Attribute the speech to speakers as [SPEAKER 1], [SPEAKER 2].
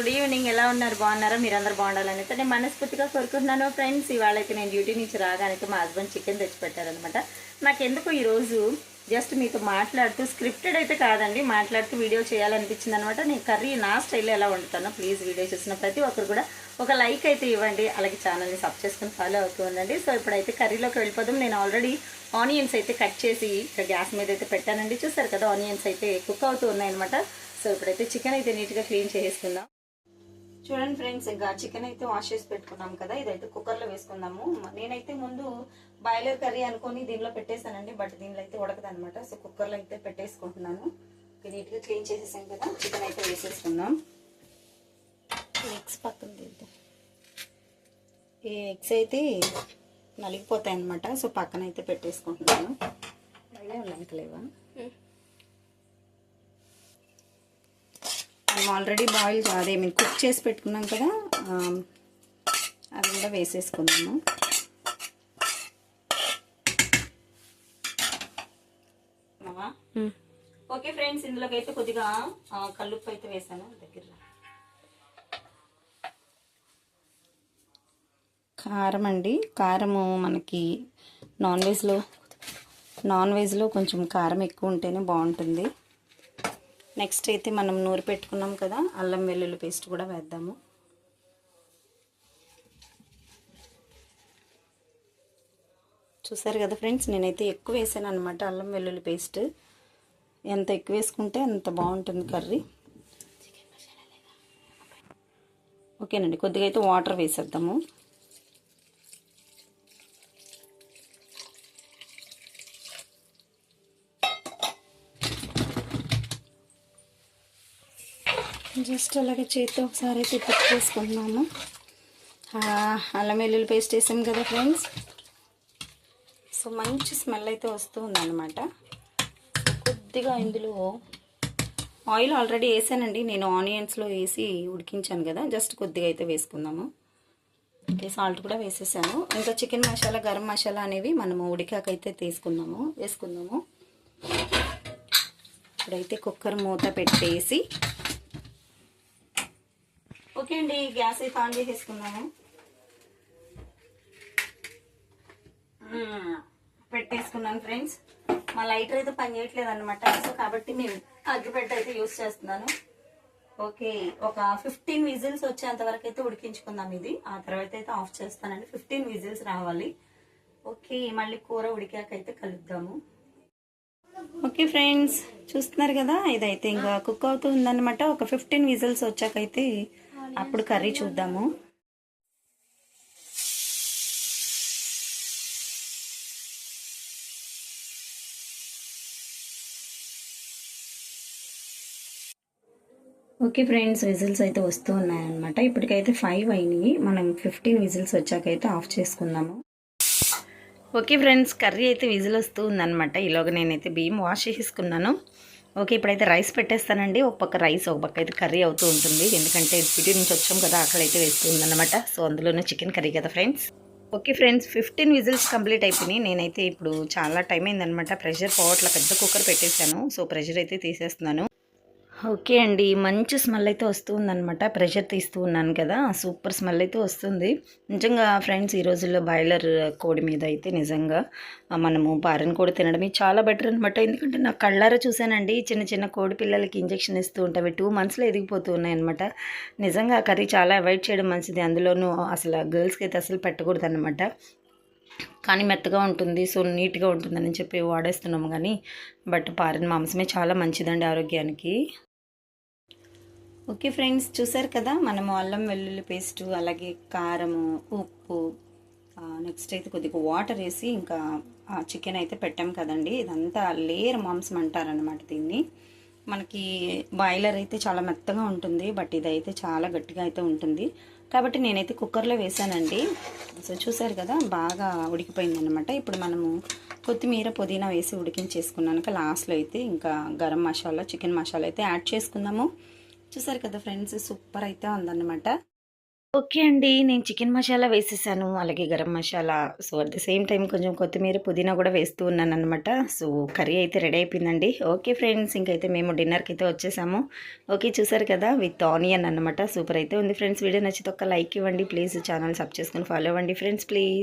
[SPEAKER 1] Good evening. ఎలా ఉన్నారు? బాగున్నారా? మీరందరూ బాగుండాలని అయితే నేను మనస్ఫూర్తిగా కోరుకుంటున్నాను ఫ్రెండ్స్. ఇవాళ అయితే నేను డ్యూటీ నుంచి రాగానే మా హస్బెండ్ చికెన్ తెచ్చిపెట్టారనమాట. నాకెందుకు ఈరోజు జస్ట్ మీతో మాట్లాడుతూ, స్క్రిప్టెడ్ అయితే కాదండి, మాట్లాడుతూ వీడియో చేయాలనిపించింది అనమాట. నేను కర్రీ నా స్టైల్లో ఎలా వండుతానో ప్లీజ్ వీడియో చూసిన ప్రతి ఒక్కరు కూడా ఒక లైక్ అయితే ఇవ్వండి, అలాగే ఛానల్ని సబ్ చేసుకుని ఫాలో అవుతూ ఉండండి. సో ఇప్పుడైతే కర్రీలోకి వెళ్ళిపోదాం. నేను ఆల్రెడీ ఆనియన్స్ అయితే కట్ చేసి గ్యాస్ మీద అయితే పెట్టానండి. చూసారు కదా, ఆనియన్స్ అయితే కుక్ అవుతూ ఉన్నాయన్నమాట. సో ఇప్పుడైతే చికెన్ అయితే నీట్గా క్లీన్ చేసేసుకుందాం. చూడండి ఫ్రెండ్స్, ఇంకా చికెన్ అయితే వాష్ చేసి పెట్టుకున్నాం కదా, ఇదైతే కుక్కర్లో వేసుకుందాము. నేనైతే ముందు బాయిలర్ కర్రీ అనుకొని దీనిలో పెట్టేశానండి, బట్ దీనిలో అయితే ఉడకదనమాట. సో కుక్కర్లో అయితే పెట్టేసుకుంటున్నాను. నీట్గా క్లీన్ చేసేసాం కదా, చికెన్ అయితే వేసేసుకుందాం. ఎగ్స్ పక్కన తీద్దాం. ఈ ఎగ్స్ అయితే నలిగిపోతాయి అనమాట. సో పక్కన అయితే పెట్టేసుకుంటున్నాను. అలాగే నలికలేవా? మనం ఆల్రెడీ బాయిల్ అదే మేము కుక్ చేసి పెట్టుకున్నాం కదా, అది కూడా వేసేసుకున్నాము. ఓకే ఫ్రెండ్స్, ఇందులోకి అయితే కొద్దిగా కల్లుప్పు అయితే వేసాను. దగ్గర కారం అండి, కారము మనకి నాన్ వెజ్లో కొంచెం కారం ఎక్కువ ఉంటేనే బాగుంటుంది. నెక్స్ట్ అయితే మనం నూరి పెట్టుకున్నాం కదా అల్లం వెల్లుల్లి పేస్ట్ కూడా వేద్దాము. చూసారు కదా ఫ్రెండ్స్, నేనైతే ఎక్కువ వేసాను అనమాట అల్లం వెల్లుల్లి పేస్ట్. ఎంత ఎక్కువ వేసుకుంటే అంత బాగుంటుంది కర్రీ. ఓకేనండి, కొద్దిగా అయితే వాటర్ వేసేద్దాము. జస్ట్ అలాగే చేతితో ఒకసారి అయితే తిప్పేసుకుంటున్నాము. అల్లం వెల్లుల్లి పేస్ట్ వేసాం కదా ఫ్రెండ్స్. సో మంచి స్మెల్ అయితే వస్తూ ఉందన్నమాట. కొద్దిగా ఇందులో ఆయిల్ ఆల్రెడీ వేసానండి, నేను ఆనియన్స్లో వేసి ఉడికించాను కదా, జస్ట్ కొద్దిగా అయితే వేసుకుందాము. ఓకే, సాల్ట్ కూడా వేసేసాను. ఇంకా చికెన్ మసాలా, గరం మసాలా అనేవి మనము ఉడికాకైతే వేసుకుందాము. ఇప్పుడైతే కుక్కర్ మూత పెట్టేసి, ఓకే అండి, గ్యాస్ అయితే ఆన్ చేసేసుకున్నాము. పెట్టేసుకున్నాను ఫ్రెండ్స్. మా లైటర్ అయితే పని చేయట్లేదు అనమాట. సో కాబట్టి నేను అగ్గిపెట్ట అయితే యూస్ చేస్తున్నాను. ఓకే, ఒక 15 విజిల్స్ వచ్చేంత వరకు అయితే ఉడికించుకుందాం ఇది. ఆ తర్వాత అయితే ఆఫ్ చేస్తానండి. 15 విజిల్స్ రావాలి. ఓకే, మళ్ళీ కూర ఉడికాకైతే కలుద్దాము. ఓకే ఫ్రెండ్స్, చూస్తున్నారు కదా, ఇదైతే ఇంకా కుక్ అవుతూ ఉందన్నమాట. ఒక 15 విజిల్స్ వచ్చాకైతే అప్పుడు కర్రీ చూద్దాము. ఓకే ఫ్రెండ్స్, విజిల్స్ అయితే వస్తూ ఉన్నాయన్నమాట. ఇప్పటికైతే 5 అయినాయి. మనం 15 విజిల్స్ వచ్చాకైతే ఆఫ్ చేసుకుందాము. ఓకే ఫ్రెండ్స్, కర్రీ అయితే విజిల్ వస్తూ ఉందన్నమాట. ఈలోగా నేనైతే బియ్యం వాష్ చేసుకున్నాను. ఓకే, ఇప్పుడైతే రైస్ పెట్టేస్తానండి. ఒక పక్క రైస్, ఒక పక్క అయితే కర్రీ అవుతూ ఉంటుంది. ఎందుకంటే డ్యూటీ నుంచి వచ్చాం కదా, అక్కడైతే వేస్తూ ఉందన్నమాట. సో అందులోనే చికెన్ కర్రీ కదా friends. Okay friends, 15 whistles complete అయిపోయినాయి. నేనైతే ఇప్పుడు చాలా టైం అయిందనమాట. ప్రెషర్ పోవట్ల, పెద్ద కుక్కర్ పెట్టేశాను. సో ప్రెషర్ అయితే తీసేస్తున్నాను. ఓకే అండి, మంచి స్మెల్ అయితే వస్తూ ఉందన్నమాట. ప్రెషర్ తీస్తూ ఉన్నాను కదా, సూపర్ స్మెల్ అయితే వస్తుంది. నిజంగా ఫ్రెండ్స్, ఈ రోజుల్లో బాయిలర్ కోడి మీద అయితే నిజంగా మనము పారన్ కోడి తినడమే చాలా బెటర్ అనమాట. ఎందుకంటే నాకు కళ్ళారా చూశానండి, చిన్న చిన్న కోడి పిల్లలకి ఇంజెక్షన్ ఇస్తూ ఉంటాయి. 2 మంత్స్లో ఎదిగిపోతూ ఉన్నాయి అనమాట. నిజంగా ఆ కర్రీ చాలా అవాయిడ్ చేయడం మంచిది. అందులోనూ అసలు గర్ల్స్కి అయితే అసలు పెట్టకూడదు అనమాట. కానీ మెత్తగా ఉంటుంది, సో నీట్గా ఉంటుందని చెప్పి వాడేస్తున్నాము. కానీ బట్ పారన్ మాంసమే చాలా మంచిదండి ఆరోగ్యానికి. ఓకే ఫ్రెండ్స్, చూసారు కదా, మనము అల్లం వెల్లుల్లి పేస్టు, అలాగే కారము, ఉప్పు, నెక్స్ట్ అయితే కొద్దిగా వాటర్ వేసి ఇంకా చికెన్ అయితే పెట్టాం కదండి. ఇదంతా లేయర్ మాంసం అంటారనమాట దీన్ని. మనకి బాయిలర్ అయితే చాలా మెత్తగా ఉంటుంది, బట్ ఇదైతే చాలా గట్టిగా అయితే ఉంటుంది. కాబట్టి నేనైతే కుక్కర్లో వేసానండి. సో చూసారు కదా, బాగా ఉడికిపోయింది అనమాట. ఇప్పుడు మనము కొత్తిమీర, పుదీనా వేసి ఉడికించేసుకున్నాక లాస్ట్లో అయితే ఇంకా గరం మసాలా, చికెన్ మసాలా అయితే యాడ్ చేసుకుందాము. చూసారు కదా ఫ్రెండ్స్, సూపర్ అయితే ఉందన్నమాట. ఓకే అండి. నేను చికెన్ మసాలా వేసేసాను. అలాగే garam masala. So, at the same time కొంచెం కొత్తిమీర, పుదీనా గూడా వేస్తూ ఉన్నాననమాట. సో, కర్రీ అయితే రెడీ అయిపోయిందండి. ఓకే ఫ్రెండ్స్, ఇంకైతే మేము డిన్నర్‌కైతే వచ్చేసాము. ఓకే, చూసారు కదా! విత్ ఆనియన్ అనమాట. సూపర్ అయితే ఉంది ఫ్రెండ్స్. వీడియో నచ్చితే ఒక్క లైక్ ఇవ్వండి ప్లీజ్. ఛానల్ సబ్ చేసుకొని ఫాలో అవ్వండి ఫ్రెండ్స్ ప్లీజ్.